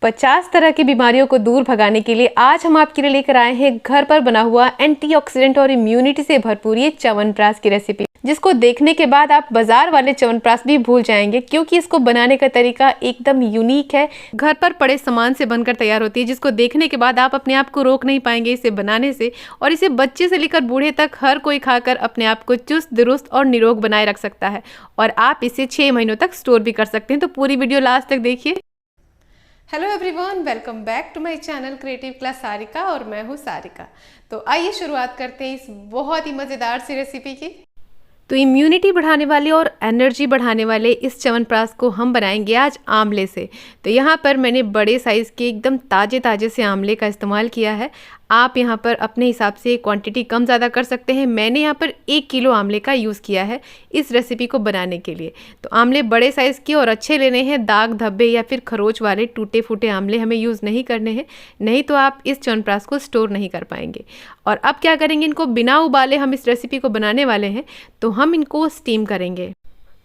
50 तरह की बीमारियों को दूर भगाने के लिए आज हम आपके लिए लेकर आए हैं घर पर बना हुआ एंटीऑक्सीडेंट और इम्यूनिटी से भरपूर ये च्यवनप्राश की रेसिपी, जिसको देखने के बाद आप बाजार वाले च्यवनप्राश भी भूल जाएंगे, क्योंकि इसको बनाने का तरीका एकदम यूनिक है। घर पर पड़े सामान से बनकर तैयार होती है, जिसको देखने के बाद आप अपने आप को रोक नहीं पाएंगे इसे बनाने से। और इसे बच्चे से लेकर बूढ़े तक हर कोई खाकर अपने आप को चुस्त दुरुस्त और निरोग बनाए रख सकता है, और आप इसे 6 महीनों तक स्टोर भी कर सकते हैं। तो पूरी वीडियो लास्ट तक देखिए। Hello everyone, welcome back to my channel creative class Sarika, और मैं हूँ सारिका। तो आइए शुरुआत करते हैं इस बहुत ही मज़ेदार सी रेसिपी की। तो इम्यूनिटी बढ़ाने वाले और एनर्जी बढ़ाने वाले इस च्यवनप्राश को हम बनाएंगे आज आंवले से। तो यहाँ पर मैंने बड़े साइज़ के एकदम ताज़े से आंवले का इस्तेमाल किया है। आप यहाँ पर अपने हिसाब से क्वांटिटी कम ज़्यादा कर सकते हैं। मैंने यहाँ पर 1 किलो आंवले का यूज़ किया है इस रेसिपी को बनाने के लिए। तो आंवले बड़े साइज़ के और अच्छे लेने हैं, दाग धब्बे या फिर खरोच वाले टूटे फूटे आंवले हमें यूज़ नहीं करने हैं, नहीं तो आप इस च्यवनप्राश को स्टोर नहीं कर पाएंगे। और अब क्या करेंगे, इनको बिना उबाले हम इस रेसिपी को बनाने वाले हैं, तो हम इनको स्टीम करेंगे।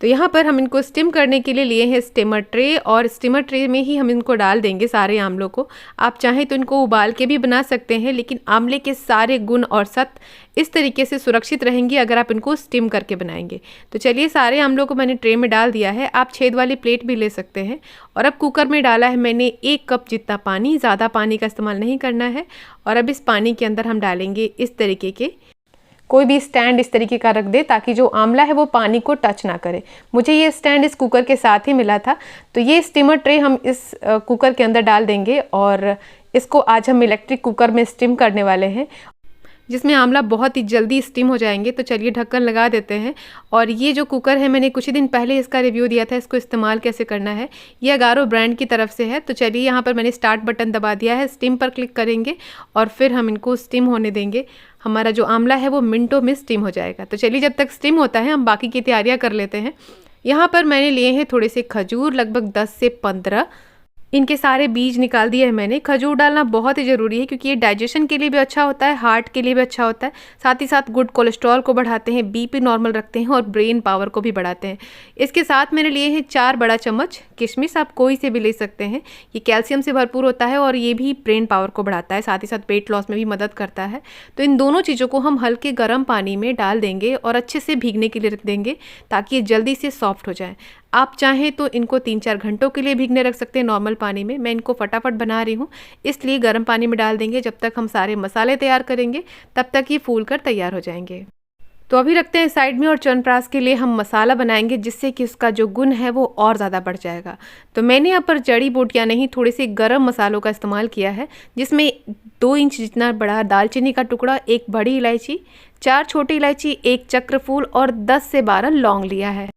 तो यहाँ पर हम इनको स्टीम करने के लिए लिए हैं स्टीमर ट्रे, और स्टीमर ट्रे में ही हम इनको डाल देंगे सारे आंवलों को। आप चाहें तो इनको उबाल के भी बना सकते हैं, लेकिन आंवले के सारे गुण और सत्व इस तरीके से सुरक्षित रहेंगे अगर आप इनको स्टीम करके बनाएंगे। तो चलिए, सारे आंवलों को मैंने ट्रे में डाल दिया है। आप छेद वाली प्लेट भी ले सकते हैं। और अब कुकर में डाला है मैंने 1 कप जितना पानी, ज़्यादा पानी का इस्तेमाल नहीं करना है। और अब इस पानी के अंदर हम डालेंगे इस तरीके के, कोई भी स्टैंड इस तरीके का रख दे ताकि जो आंवला है वो पानी को टच ना करे। मुझे ये स्टैंड इस कुकर के साथ ही मिला था। तो ये स्टीमर ट्रे हम इस कुकर के अंदर डाल देंगे, और इसको आज हम इलेक्ट्रिक कुकर में स्टीम करने वाले हैं, जिसमें आंवला बहुत ही जल्दी स्टीम हो जाएंगे। तो चलिए ढक्कन लगा देते हैं। और ये जो कुकर है, मैंने कुछ ही दिन पहले इसका रिव्यू दिया था, इसको इस्तेमाल कैसे करना है। ये अगारो ब्रांड की तरफ से है। तो चलिए, यहाँ पर मैंने स्टार्ट बटन दबा दिया है, स्टीम पर क्लिक करेंगे और फिर हम इनको स्टीम होने देंगे। हमारा जो आंवला है वो मिनटों में स्टीम हो जाएगा। तो चलिए, जब तक स्टीम होता है हम बाकी की तैयारियाँ कर लेते हैं। यहाँ पर मैंने लिए हैं थोड़े से खजूर, लगभग 10 से 15। इनके सारे बीज निकाल दिए हैं मैंने। खजूर डालना बहुत ही ज़रूरी है, क्योंकि ये डाइजेशन के लिए भी अच्छा होता है, हार्ट के लिए भी अच्छा होता है, साथ ही साथ गुड कोलेस्ट्रॉल को बढ़ाते हैं, बीपी नॉर्मल रखते हैं और ब्रेन पावर को भी बढ़ाते हैं। इसके साथ मैंने लिए हैं 4 बड़ा चम्मच किशमिश, आप कोई से भी ले सकते हैं। ये कैल्शियम से भरपूर होता है और ये भी ब्रेन पावर को बढ़ाता है, साथ ही साथ वेट लॉस में भी मदद करता है। तो इन दोनों चीज़ों को हम हल्के गर्म पानी में डाल देंगे और अच्छे से भीगने के लिए रख देंगे, ताकि ये जल्दी से सॉफ्ट हो जाए। आप चाहें तो इनको 3-4 घंटों के लिए भीगने रख सकते हैं नॉर्मल पानी में। मैं इनको फटाफट बना रही हूँ, इसलिए गर्म पानी में डाल देंगे। जब तक हम सारे मसाले तैयार करेंगे तब तक ये फूल कर तैयार हो जाएंगे। तो अभी रखते हैं साइड में, और च्यवनप्राश के लिए हम मसाला बनाएंगे, जिससे कि उसका जो गुण है वो और ज़्यादा बढ़ जाएगा। तो मैंने यहाँ पर जड़ी बूटियाँ नहीं, थोड़े से गर्म मसालों का इस्तेमाल किया है, जिसमें 2 इंच जितना बड़ा दालचीनी का टुकड़ा, 1 बड़ी इलायची, 4 छोटी इलायची, 1 चक्रफूल और 10 से 12 लौंग लिया है।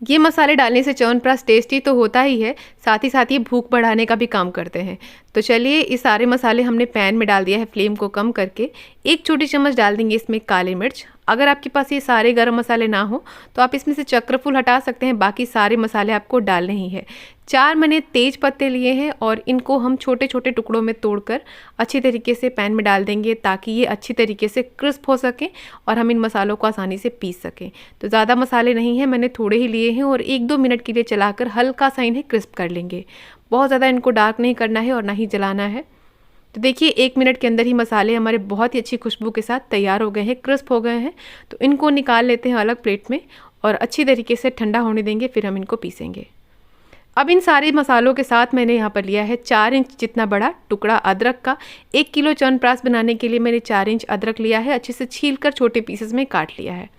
ये मसाले डालने से च्यवनप्राश टेस्टी तो होता ही है, साथ ही साथ ये भूख बढ़ाने का भी काम करते हैं। तो चलिए, ये सारे मसाले हमने पैन में डाल दिया है, फ्लेम को कम करके। 1 छोटी चम्मच डाल देंगे इसमें काली मिर्च। अगर आपके पास ये सारे गरम मसाले ना हो तो आप इसमें से चक्रफूल हटा सकते हैं, बाकी सारे मसाले आपको डालने ही है। 4 मैंने तेज पत्ते लिए हैं, और इनको हम छोटे छोटे टुकड़ों में तोड़कर अच्छी तरीके से पैन में डाल देंगे, ताकि ये अच्छी तरीके से क्रिस्प हो सकें और हम इन मसालों को आसानी से पीस सकें। तो ज़्यादा मसाले नहीं हैं, मैंने थोड़े ही लिए हैं, और 1-2 मिनट के लिए चलाकर हल्का सा इन्हें क्रिस्प कर लेंगे। बहुत ज़्यादा इनको डार्क नहीं करना है और ना ही जलाना है। तो देखिए, 1 मिनट के अंदर ही मसाले हमारे बहुत ही अच्छी खुशबू के साथ तैयार हो गए हैं, क्रिस्प हो गए हैं। तो इनको निकाल लेते हैं अलग प्लेट में, और अच्छी तरीके से ठंडा होने देंगे, फिर हम इनको पीसेंगे। अब इन सारे मसालों के साथ मैंने यहाँ पर लिया है 4 इंच जितना बड़ा टुकड़ा अदरक का। 1 किलो च्यवनप्राश बनाने के लिए मैंने 4 इंच अदरक लिया है, अच्छे से छीलकर छोटे पीसेस में काट लिया है।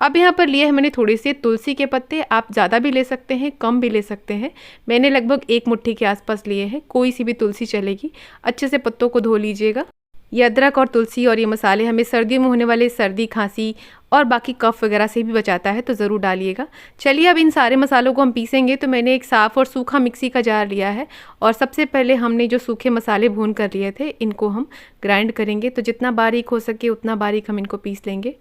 अब यहाँ पर लिए हैं मैंने थोड़े से तुलसी के पत्ते, आप ज़्यादा भी ले सकते हैं, कम भी ले सकते हैं। मैंने लगभग 1 मुट्ठी के आसपास लिए हैं, कोई सी भी तुलसी चलेगी। अच्छे से पत्तों को धो लीजिएगा। ये अदरक और तुलसी और ये मसाले हमें सर्दियों में होने वाले सर्दी, खांसी और बाकी कफ वगैरह से भी बचाता है, तो ज़रूर डालिएगा। चलिए, अब इन सारे मसालों को हम पीसेंगे। तो मैंने एक साफ़ और सूखा मिक्सी का जार लिया है, और सबसे पहले हमने जो सूखे मसाले भून कर लिए थे, इनको हम ग्राइंड करेंगे। तो जितना बारीक हो सके उतना बारीक हम इनको पीस लेंगे।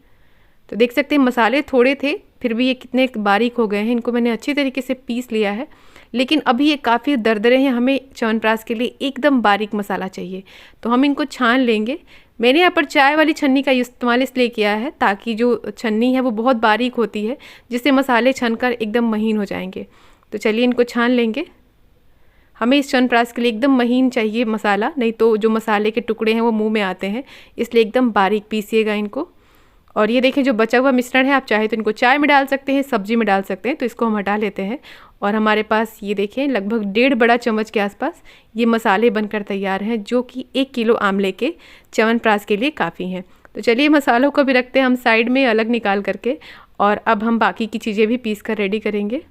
तो देख सकते हैं, मसाले थोड़े थे, फिर भी ये कितने बारीक हो गए हैं। इनको मैंने अच्छी तरीके से पीस लिया है, लेकिन अभी ये काफ़ी दरदरे हैं। हमें च्यवनप्राश के लिए एकदम बारीक मसाला चाहिए, तो हम इनको छान लेंगे। मैंने यहाँ पर चाय वाली छन्नी का इस्तेमाल इसलिए किया है, ताकि जो छन्नी है वो बहुत बारीक होती है, जिससे मसाले छनकर एकदम महीन हो जाएंगे। तो चलिए, इनको छान लेंगे। हमें इस च्यवनप्राश के लिए एकदम महीन चाहिए मसाला, नहीं तो जो मसाले के टुकड़े हैं वो मुंह में आते हैं, इसलिए एकदम बारीक पीसिएगा इनको। और ये देखें जो बचा हुआ मिश्रण है, आप चाहे तो इनको चाय में डाल सकते हैं, सब्जी में डाल सकते हैं। तो इसको हम हटा लेते हैं और हमारे पास ये देखें लगभग 1.5 बड़ा चम्मच के आसपास ये मसाले बनकर तैयार हैं, जो कि 1 किलो आमले के च्यवनप्राश के लिए काफ़ी हैं। तो चलिए मसालों को भी रखते हैं हम साइड में अलग निकाल करके, और अब हम बाकी की चीज़ें भी पीस कर रेडी करेंगे।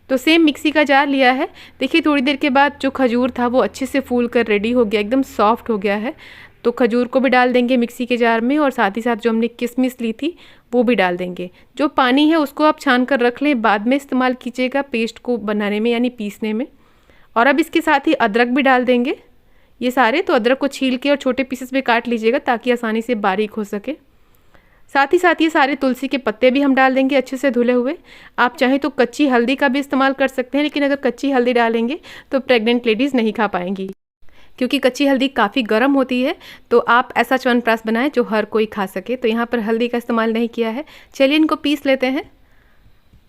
तो सेम मिक्सी का जार लिया है। देखिए थोड़ी देर के बाद जो खजूर था वो अच्छे से फूल कर रेडी हो गया, एकदम सॉफ्ट हो गया है। तो खजूर को भी डाल देंगे मिक्सी के जार में, और साथ ही साथ जो हमने किशमिश ली थी वो भी डाल देंगे। जो पानी है उसको आप छान कर रख लें, बाद में इस्तेमाल कीजिएगा पेस्ट को बनाने में यानी पीसने में। और अब इसके साथ ही अदरक भी डाल देंगे ये सारे। तो अदरक को छील के और छोटे पीसेस में काट लीजिएगा ताकि आसानी से बारीक हो सके। साथ ही साथ ये सारे तुलसी के पत्ते भी हम डाल देंगे अच्छे से धुले हुए। आप चाहें तो कच्ची हल्दी का भी इस्तेमाल कर सकते हैं, लेकिन अगर कच्ची हल्दी डालेंगे तो प्रेग्नेंट लेडीज़ नहीं खा पाएंगी, क्योंकि कच्ची हल्दी काफ़ी गर्म होती है। तो आप ऐसा च्यवनप्राश बनाएं जो हर कोई खा सके। तो यहाँ पर हल्दी का इस्तेमाल नहीं किया है। चलिए इनको पीस लेते हैं।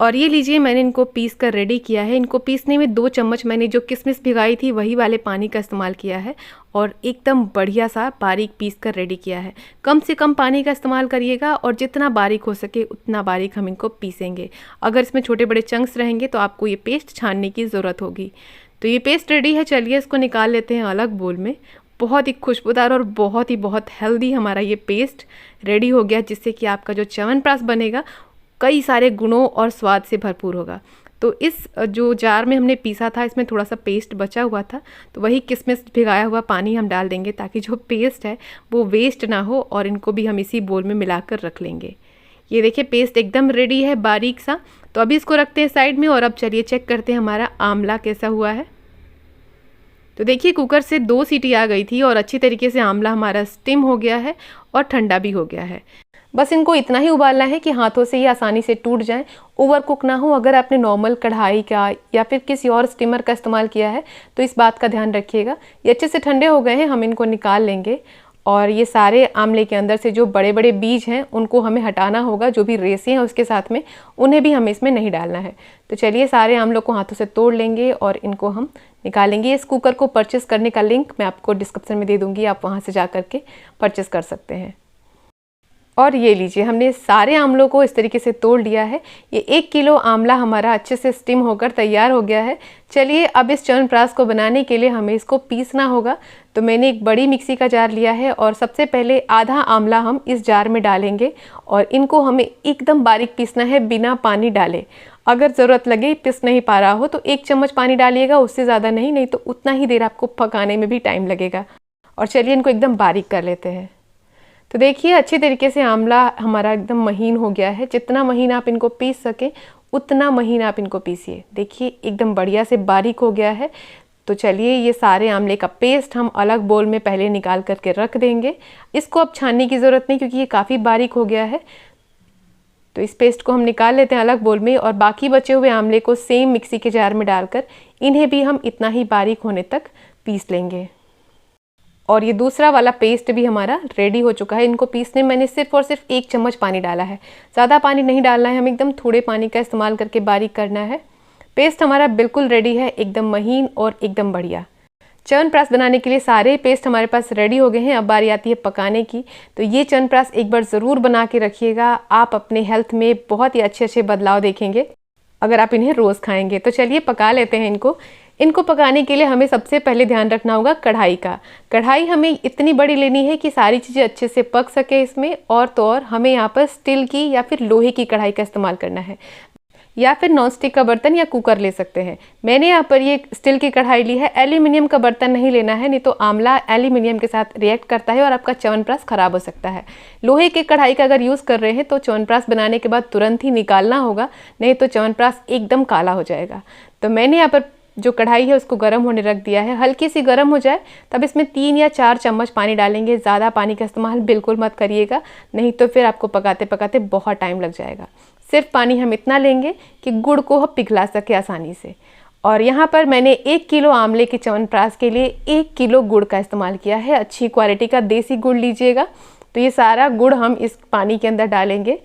और ये लीजिए मैंने इनको पीस कर रेडी किया है। इनको पीसने में 2 चम्मच मैंने जो किशमिश भिगाई थी वही वाले पानी का इस्तेमाल किया है, और एकदम बढ़िया सा बारीक पीस कर रेडी किया है। कम से कम पानी का इस्तेमाल करिएगा, और जितना बारीक हो सके उतना बारीक हम इनको पीसेंगे। अगर इसमें छोटे बड़े चंक्स रहेंगे तो आपको ये पेस्ट छानने की ज़रूरत होगी। तो ये पेस्ट रेडी है। चलिए इसको निकाल लेते हैं अलग बोल में। बहुत ही खुशबूदार और बहुत हेल्दी हमारा ये पेस्ट रेडी हो गया, जिससे कि आपका जो च्यवनप्राश बनेगा कई सारे गुणों और स्वाद से भरपूर होगा। तो इस जो जार में हमने पीसा था इसमें थोड़ा सा पेस्ट बचा हुआ था, तो वही किशमिश भिगाया हुआ पानी हम डाल देंगे ताकि जो पेस्ट है वो वेस्ट ना हो, और इनको भी हम इसी बोल में मिलाकर रख लेंगे। ये देखिए पेस्ट एकदम रेडी है बारीक सा। तो अभी इसको रखते हैं साइड में, और अब चलिए चेक करते हैं हमारा आंवला कैसा हुआ है। तो देखिए कुकर से 2 सीटी आ गई थी और अच्छी तरीके से आंवला हमारा स्टिम हो गया है और ठंडा भी हो गया है। बस इनको इतना ही उबालना है कि हाथों से ये आसानी से टूट जाएं, ओवर कुक ना हो। अगर आपने नॉर्मल कढ़ाई का या फिर किसी और स्टीमर का इस्तेमाल किया है तो इस बात का ध्यान रखिएगा। ये अच्छे से ठंडे हो गए हैं, हम इनको निकाल लेंगे। और ये सारे आंवले के अंदर से जो बड़े बड़े बीज हैं उनको हमें हटाना होगा, जो भी रेसे हैं उसके साथ में उन्हें भी हमें इसमें नहीं डालना है। तो चलिए सारे आंवलों को हाथों से तोड़ लेंगे और इनको हम निकालेंगे। इस कुकर को परचेस करने का लिंक मैं आपको डिस्क्रिप्शन में दे दूँगी, आप वहाँ से जा कर के परचेस कर सकते हैं। और ये लीजिए हमने सारे आंवलों को इस तरीके से तोड़ लिया है। ये 1 किलो आंवला हमारा अच्छे से स्टीम होकर तैयार हो गया है। चलिए अब इस च्यवनप्राश को बनाने के लिए हमें इसको पीसना होगा। तो मैंने एक बड़ी मिक्सी का जार लिया है और सबसे पहले आधा आंवला हम इस जार में डालेंगे और इनको हमें एकदम बारीक पीसना है बिना पानी डाले। अगर ज़रूरत लगे पिस नहीं पा रहा हो तो 1 चम्मच पानी डालिएगा, उससे ज़्यादा नहीं, नहीं तो उतना ही देर आपको पकाने में भी टाइम लगेगा। और चलिए इनको एकदम बारीक कर लेते हैं। तो देखिए अच्छी तरीके से आंवला हमारा एकदम महीन हो गया है। जितना महीन आप इनको पीस सकें उतना महीन आप इनको पीसिए। देखिए एकदम बढ़िया से बारीक हो गया है। तो चलिए ये सारे आंवले का पेस्ट हम अलग बोल में पहले निकाल करके रख देंगे। इसको अब छानने की ज़रूरत नहीं क्योंकि ये काफ़ी बारीक हो गया है। तो इस पेस्ट को हम निकाल लेते हैं अलग बोल में और बाकी बचे हुए आंवले को सेम मिक्सी के जार में डालकर इन्हें भी हम इतना ही बारीक होने तक पीस लेंगे। और ये दूसरा वाला पेस्ट भी हमारा रेडी हो चुका है। इनको पीसने में मैंने सिर्फ और सिर्फ 1 चम्मच पानी डाला है, ज़्यादा पानी नहीं डालना है, हम एकदम थोड़े पानी का इस्तेमाल करके बारीक करना है। पेस्ट हमारा बिल्कुल रेडी है, एकदम महीन और एकदम बढ़िया। च्यवनप्राश बनाने के लिए सारे पेस्ट हमारे पास रेडी हो गए हैं। अब बारी आती है पकाने की। तो ये च्यवनप्राश एक बार ज़रूर बना के रखिएगा, आप अपने हेल्थ में बहुत ही अच्छे बदलाव देखेंगे अगर आप इन्हें रोज़ खाएंगे। तो चलिए पका लेते हैं इनको पकाने के लिए हमें सबसे पहले ध्यान रखना होगा कढ़ाई का। कढ़ाई हमें इतनी बड़ी लेनी है कि सारी चीज़ें अच्छे से पक सके इसमें। और तो और हमें यहाँ पर स्टील की या फिर लोहे की कढ़ाई का इस्तेमाल करना है, या फिर नॉन स्टिक का बर्तन या कुकर ले सकते हैं। मैंने यहाँ पर ये स्टील की कढ़ाई ली है। एल्यूमिनियम का बर्तन नहीं लेना है, नहीं तो आंवला एल्यूमिनियम के साथ रिएक्ट करता है और आपका च्यवनप्राश खराब हो सकता है। लोहे की कढ़ाई का अगर यूज़ कर रहे हैं तो च्यवनप्राश बनाने के बाद तुरंत ही निकालना होगा, नहीं तो च्यवनप्राश एकदम काला हो जाएगा। तो मैंने यहाँ पर जो कढ़ाई है उसको गर्म होने रख दिया है। हल्की सी गर्म हो जाए तब इसमें 3 या 4 चम्मच पानी डालेंगे। ज़्यादा पानी का इस्तेमाल बिल्कुल मत करिएगा, नहीं तो फिर आपको पकाते पकाते बहुत टाइम लग जाएगा। सिर्फ पानी हम इतना लेंगे कि गुड़ को हम पिघला सके आसानी से। और यहाँ पर मैंने 1 किलो आंवले के च्यवनप्राश के लिए 1 किलो गुड़ का इस्तेमाल किया है। अच्छी क्वालिटी का देसी गुड़ लीजिएगा। तो ये सारा गुड़ हम इस पानी के अंदर डालेंगे।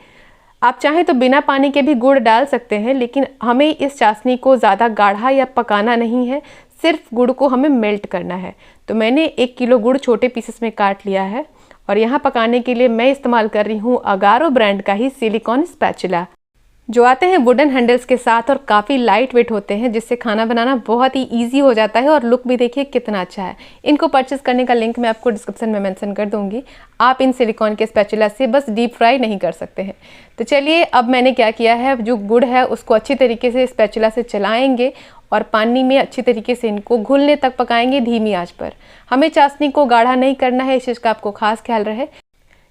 आप चाहें तो बिना पानी के भी गुड़ डाल सकते हैं, लेकिन हमें इस चाशनी को ज़्यादा गाढ़ा या पकाना नहीं है, सिर्फ गुड़ को हमें मेल्ट करना है। तो मैंने 1 किलो गुड़ छोटे पीसेस में काट लिया है और यहाँ पकाने के लिए मैं इस्तेमाल कर रही हूँ अगारो ब्रांड का ही सिलिकॉन स्पैचुला, जो आते हैं वुडन हैंडल्स के साथ और काफ़ी लाइट वेट होते हैं, जिससे खाना बनाना बहुत ही इजी हो जाता है और लुक भी देखिए कितना अच्छा है। इनको परचेस करने का लिंक मैं आपको डिस्क्रिप्शन में मेंशन कर दूंगी। आप इन सिलिकॉन के स्पैचुला से बस डीप फ्राई नहीं कर सकते हैं। तो चलिए अब मैंने क्या किया है, जो गुड़ है उसको अच्छी तरीके से स्पैचुला से चलाएंगे और पानी में अच्छी तरीके से इनको घुलने तक पकाएंगे धीमी आंच पर। हमें चाशनी को गाढ़ा नहीं करना है, इस चीज़ का आपको खास ख्याल रहे,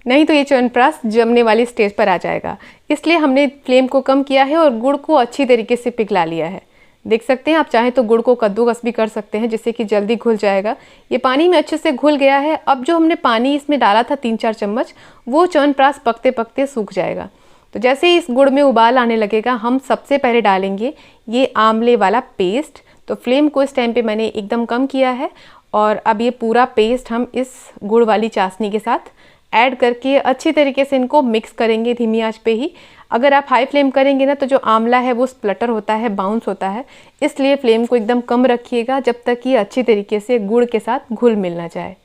नहीं तो ये च्यवनप्राश जमने वाली स्टेज पर आ जाएगा। इसलिए हमने फ्लेम को कम किया है और गुड़ को अच्छी तरीके से पिघला लिया है। देख सकते हैं, आप चाहें तो गुड़ को कद्दूकस भी कर सकते हैं, जिससे कि जल्दी घुल जाएगा। ये पानी में अच्छे से घुल गया है। अब जो हमने पानी इसमें डाला था 3-4 चम्मच, वो च्यवनप्राश पकते पकते सूख जाएगा। तो जैसे ही इस गुड़ में उबाल आने लगेगा, हम सबसे पहले डालेंगे ये आंवले वाला पेस्ट। तो फ्लेम को इस टाइम पे मैंने एकदम कम किया है और अब ये पूरा पेस्ट हम इस गुड़ वाली चाशनी के साथ ऐड करके अच्छी तरीके से इनको मिक्स करेंगे धीमी आंच पे ही। अगर आप हाई फ्लेम करेंगे ना तो जो आंवला है वो स्प्लटर होता है, बाउंस होता है, इसलिए फ्लेम को एकदम कम रखिएगा जब तक ये अच्छी तरीके से गुड़ के साथ घुल मिल ना जाए।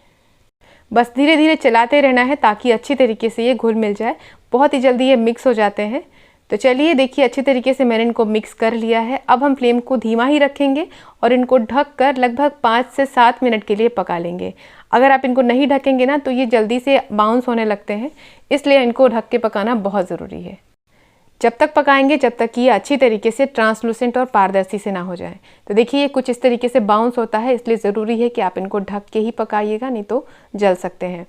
बस धीरे धीरे चलाते रहना है ताकि अच्छी तरीके से ये घुल मिल जाए। बहुत ही जल्दी ये मिक्स हो जाते हैं। तो चलिए देखिए, अच्छी तरीके से मैंने इनको मिक्स कर लिया है। अब हम फ्लेम को धीमा ही रखेंगे और इनको ढक कर लगभग 5 से 7 मिनट के लिए पका लेंगे। अगर आप इनको नहीं ढकेंगे ना तो ये जल्दी से बाउंस होने लगते हैं, इसलिए इनको ढक के पकाना बहुत ज़रूरी है। जब तक पकाएंगे जब तक ये अच्छी तरीके से ट्रांसलूसेंट और पारदर्शी से ना हो जाए। तो देखिए ये कुछ इस तरीके से बाउंस होता है, इसलिए ज़रूरी है कि आप इनको ढक के ही पकाइएगा, नहीं तो जल सकते हैं।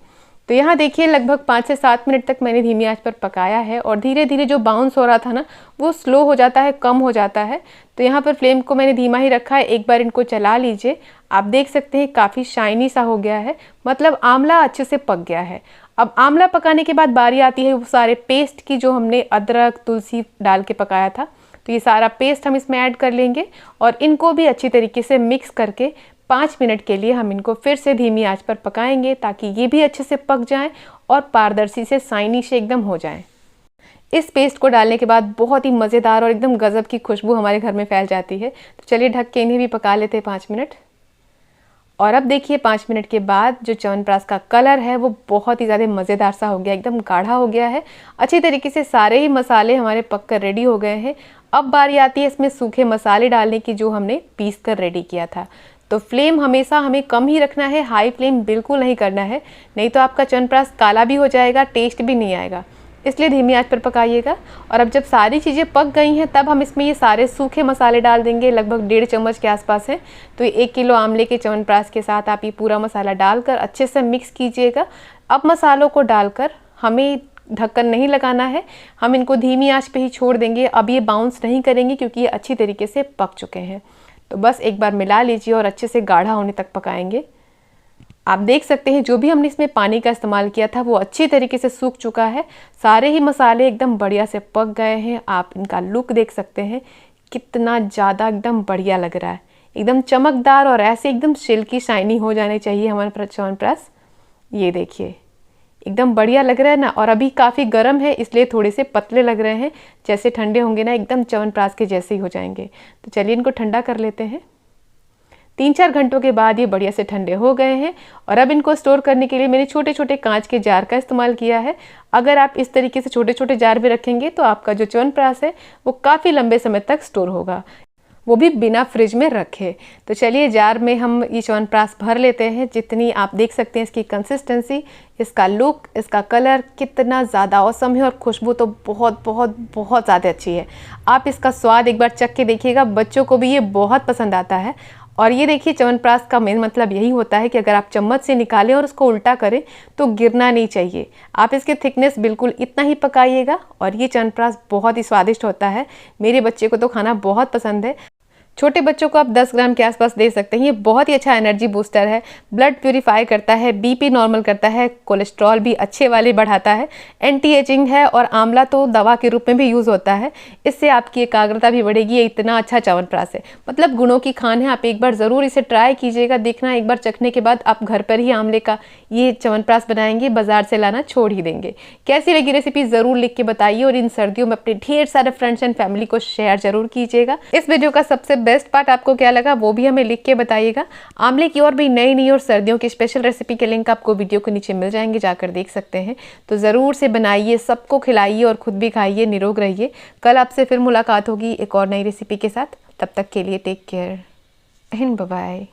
तो यहाँ देखिए लगभग 5 से 7 मिनट तक मैंने धीमी आंच पर पकाया है और धीरे धीरे जो बाउंस हो रहा था ना वो स्लो हो जाता है, कम हो जाता है। तो यहाँ पर फ्लेम को मैंने धीमा ही रखा है। एक बार इनको चला लीजिए, आप देख सकते हैं काफ़ी शाइनी सा हो गया है, मतलब आंवला अच्छे से पक गया है। अब आंवला पकाने के बाद बारी आती है वो सारे पेस्ट की, जो हमने अदरक तुलसी डाल के पकाया था। तो ये सारा पेस्ट हम इसमें ऐड कर लेंगे और इनको भी अच्छी तरीके से मिक्स करके 5 मिनट के लिए हम इनको फिर से धीमी आंच पर पकाएंगे ताकि ये भी अच्छे से पक जाएं और पारदर्शी से शाइनी से एकदम हो जाएं। इस पेस्ट को डालने के बाद बहुत ही मज़ेदार और एकदम गज़ब की खुशबू हमारे घर में फैल जाती है। तो चलिए ढक के इन्हें भी पका लेते हैं 5 मिनट। और अब देखिए 5 मिनट के बाद जो च्यवनप्राश का कलर है वो बहुत ही ज़्यादा मज़ेदार सा हो गया, एकदम गाढ़ा हो गया है। अच्छी तरीके से सारे ही मसाले हमारे पक कर रेडी हो गए हैं। अब बारी आती है इसमें सूखे मसाले डालने की, जो हमने पीस कर रेडी किया था। तो फ्लेम हमेशा हमें कम ही रखना है, हाई फ्लेम बिल्कुल नहीं करना है, नहीं तो आपका च्यवनप्राश काला भी हो जाएगा, टेस्ट भी नहीं आएगा। इसलिए धीमी आंच पर पकाइएगा। और अब जब सारी चीज़ें पक गई हैं तब हम इसमें ये सारे सूखे मसाले डाल देंगे, लगभग 1.5 चम्मच के आसपास है। तो 1 किलो आंवले के च्यवनप्राश के साथ आप ये पूरा मसाला डालकर अच्छे से मिक्स कीजिएगा। अब मसालों को डालकर हमें ढक्कन नहीं लगाना है, हम इनको धीमी आंच पे ही छोड़ देंगे। अब ये बाउंस नहीं करेंगे क्योंकि ये अच्छी तरीके से पक चुके हैं। तो बस एक बार मिला लीजिए और अच्छे से गाढ़ा होने तक पकाएंगे। आप देख सकते हैं जो भी हमने इसमें पानी का इस्तेमाल किया था वो अच्छी तरीके से सूख चुका है। सारे ही मसाले एकदम बढ़िया से पक गए हैं। आप इनका लुक देख सकते हैं, कितना ज़्यादा एकदम बढ़िया लग रहा है, एकदम चमकदार और ऐसे एकदम सिल्की शाइनी हो जाने चाहिए हमारा च्यवनप्राश। ये देखिए एकदम बढ़िया लग रहा है ना। और अभी काफ़ी गर्म है इसलिए थोड़े से पतले लग रहे हैं, जैसे ठंडे होंगे ना एकदम च्यवनप्राश के जैसे ही हो जाएंगे। तो चलिए इनको ठंडा कर लेते हैं। 3-4 घंटों के बाद ये बढ़िया से ठंडे हो गए हैं और अब इनको स्टोर करने के लिए मैंने छोटे छोटे कांच के जार का इस्तेमाल किया है। अगर आप इस तरीके से छोटे छोटे जार में रखेंगे तो आपका जो च्यवनप्राश है वो काफ़ी लंबे समय तक स्टोर होगा, वो भी बिना फ्रिज में रखे। तो चलिए जार में हम ये च्यवनप्राश भर लेते हैं। जितनी आप देख सकते हैं इसकी कंसिस्टेंसी, इसका लुक, इसका कलर कितना ज़्यादा औसम है और खुशबू तो बहुत बहुत बहुत ज़्यादा अच्छी है। आप इसका स्वाद एक बार चख के देखिएगा, बच्चों को भी ये बहुत पसंद आता है। और ये देखिए च्यवनप्राश का मेन मतलब यही होता है कि अगर आप चम्मच से निकालें और उसको उल्टा करें तो गिरना नहीं चाहिए। आप इसके थिकनेस बिल्कुल इतना ही पकाइएगा और ये च्यवनप्राश बहुत ही स्वादिष्ट होता है। मेरे बच्चे को तो खाना बहुत पसंद है। छोटे बच्चों को आप 10 ग्राम के आसपास दे सकते हैं। ये बहुत ही अच्छा एनर्जी बूस्टर है, ब्लड प्यूरिफाई करता है, बीपी नॉर्मल करता है, कोलेस्ट्रॉल भी अच्छे वाले बढ़ाता है, एंटी एजिंग है और आंवला तो दवा के रूप में भी यूज़ होता है। इससे आपकी एकाग्रता भी बढ़ेगी। ये इतना अच्छा च्यवनप्राश है, मतलब गुणों की खान है। आप एक बार ज़रूर इसे ट्राई कीजिएगा, देखना एक बार चखने के बाद आप घर पर ही आंवले का ये च्यवनप्राश बनाएंगे, बाजार से लाना छोड़ ही देंगे। कैसी लगी रेसिपी ज़रूर लिख के बताइए और इन सर्दियों में अपने ढेर सारे फ्रेंड्स एंड फैमिली को शेयर जरूर कीजिएगा। इस वीडियो का सबसे बेस्ट पार्ट आपको क्या लगा वो भी हमें लिख के बताइएगा। आंवले की और भी नई नई और सर्दियों की स्पेशल रेसिपी के लिंक आपको वीडियो के नीचे मिल जाएंगे, जाकर देख सकते हैं। तो ज़रूर से बनाइए, सबको खिलाइए और खुद भी खाइए, निरोग रहिए। कल आपसे फिर मुलाकात होगी एक और नई रेसिपी के साथ। तब तक के लिए take care and bye bye.